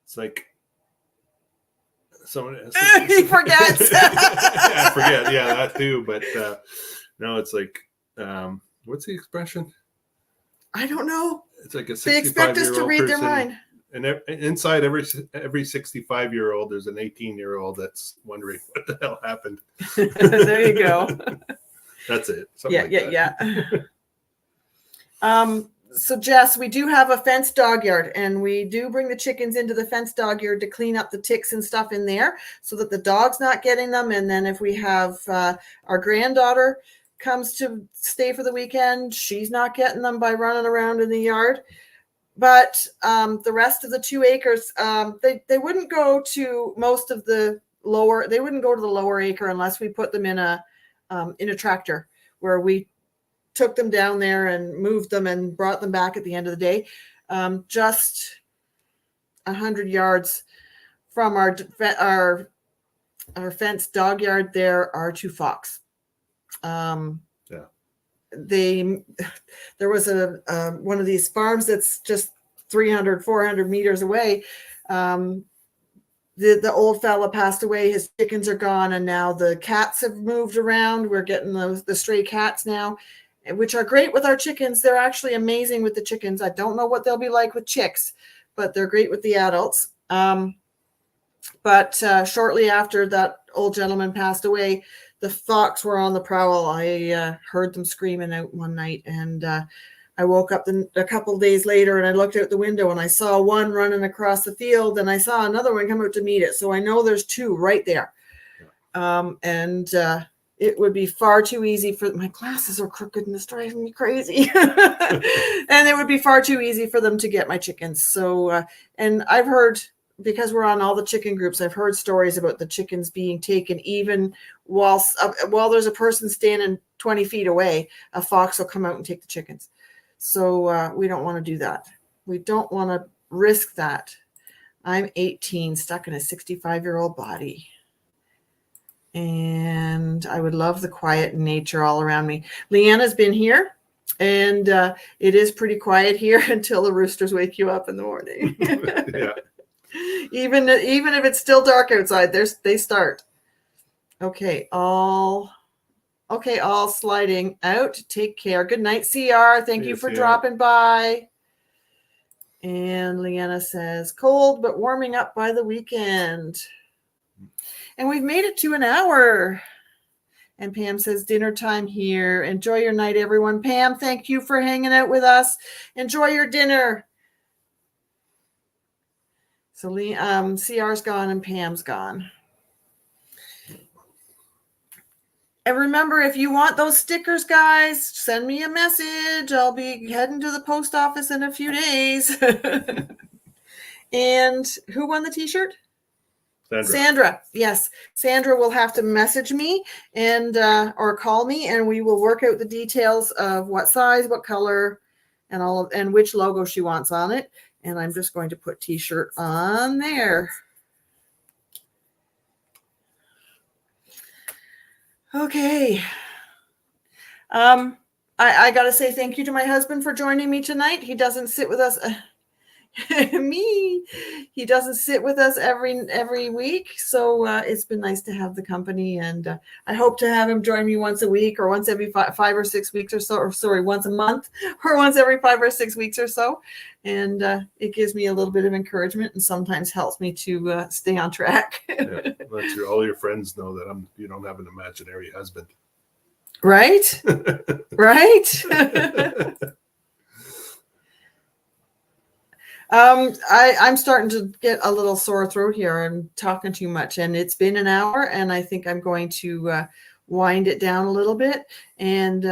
It's like someone he forgets. I forget. Yeah, that too. But no, it's like what's the expression? I don't know. It's like a 65-year-old they expect us to read person, their mind. And inside every 65-year-old, there's an 18-year-old that's wondering what the hell happened. There you go. That's it. Yeah. So Jess, we do have a fenced dog yard, and we do bring the chickens into the fenced dog yard to clean up the ticks and stuff in there so that the dog's not getting them. And then if we have our granddaughter comes to stay for the weekend, she's not getting them by running around in the yard. But the rest of the 2 acres, they wouldn't go to most of the lower. They wouldn't go to the lower acre unless we put them in a tractor where we took them down there and moved them and brought them back at the end of the day. Just 100 yards from our fenced dog yard, there are 2 fox. There was one of these farms that's just 300, 400 meters away. The old fella passed away. His chickens are gone, and now the cats have moved around. We're getting the stray cats now, which are great with our chickens. They're actually amazing with the chickens. I don't know what they'll be like with chicks, but they're great with the adults. But shortly after that old gentleman passed away, the fox were on the prowl. I heard them screaming out one night, and I woke up a couple of days later, and I looked out the window, and I saw one running across the field, and I saw another one come out to meet it. So I know there's 2 right there. It would be far too easy for my glasses are crooked and it's driving me crazy. And it would be far too easy for them to get my chickens. So, and I've heard, because we're on all the chicken groups, I've heard stories about the chickens being taken even while there's a person standing 20 feet away. A fox will come out and take the chickens. So we don't want to do that. We don't want to risk that. I'm 18, stuck in a 65-year-old body. And I would love the quiet nature all around me. Leanna's been here, and it is pretty quiet here until the roosters wake you up in the morning. Yeah. Even if it's still dark outside, they start. Okay, all sliding out. Take care. Good night, CR. Thank you for dropping by. And Leanna says, cold, but warming up by the weekend. And we've made it to an hour. And Pam says, dinner time here. Enjoy your night, everyone. Pam, thank you for hanging out with us. Enjoy your dinner. So CR's gone and Pam's gone. And remember, if you want those stickers, guys, send me a message. I'll be heading to the post office in a few days. And who won the t-shirt? Sandra. Yes. Sandra will have to message me and or call me, and we will work out the details of what size, what color, and which logo she wants on it. And I'm just going to put t-shirt on there. Okay. I got to say thank you to my husband for joining me tonight. He doesn't sit with us. He doesn't sit with us every week. So it's been nice to have the company. And I hope to have him join me once a week or once every 5 or 6 weeks or so. Or sorry, once a month or once every 5 or 6 weeks or so. And it gives me a little bit of encouragement and sometimes helps me to stay on track. Yeah, let all your friends know that you don't have an imaginary husband. Right? Right? I'm starting to get a little sore throat here. I'm talking too much, and it's been an hour, and I think I'm going to wind it down a little bit. And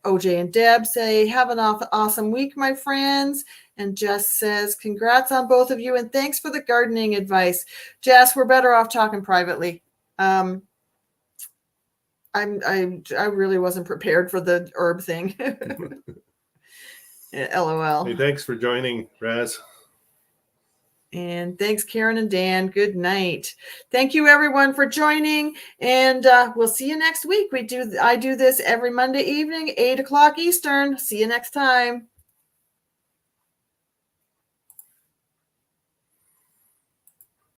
OJ and Deb say, have an awesome week, my friends. And Jess says, congrats on both of you, and thanks for the gardening advice. Jess, we're better off talking privately. I really wasn't prepared for the herb thing. LOL. Hey, thanks for joining, Raz. And thanks, Karen and Dan. Good night. Thank you, everyone, for joining. And we'll see you next week. I do this every Monday evening, 8 o'clock Eastern. See you next time.